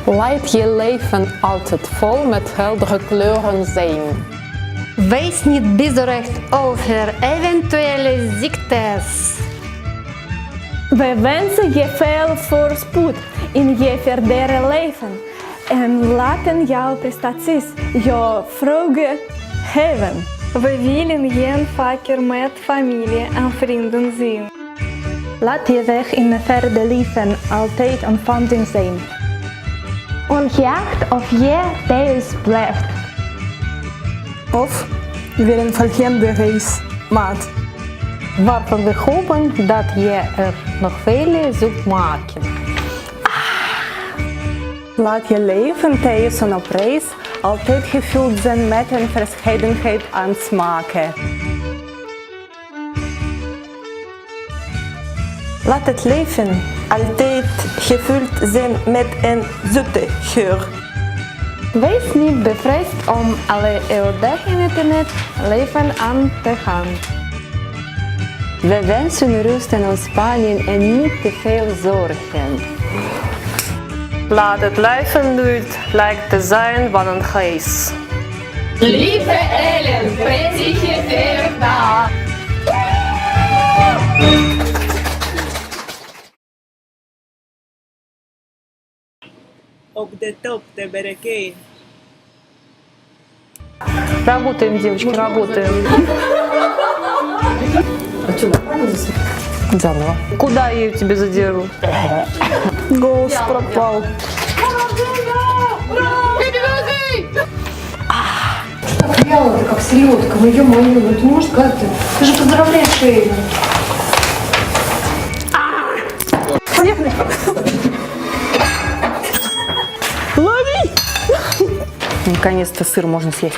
Laat je leven altijd vol met heldere kleuren zijn. Wees niet bezorgd over eventuele ziektes. We wensen je veel voorspoed in je verdere leven en laten jouw prestaties je vreugde geven. We willen je vaker met familie en vrienden zien. Laat je weg in het verder leven altijd een funding zijn. Ongeacht of je bij ons blijft. Of weer een volgende reis maakt. Waarvan we hopen dat je er nog vele zult maken. Laat je leven tijdens een reis altijd gevuld zijn met een verscheidenheid aan smaken. Laat het leven altijd gevuld zijn met een zoete geur. Wees niet bevreesd om alle uitdagingen in het leven aan te gaan. We wensen rust en ontspanning en niet te veel zorgen. Laat het leven duurt lijkt te zijn van een geest. Lieve Ellen, prettige verjaardag! Op de top, de береги. Работаем, девочки, работаем. Заново. Куда я ее тебе задержу? Голос пропал. Стояла-то как селедка, ну ё-моё, ну ты можешь как-то? Ты же поздравляешь Эйвен. Наконец-то сыр можно съесть.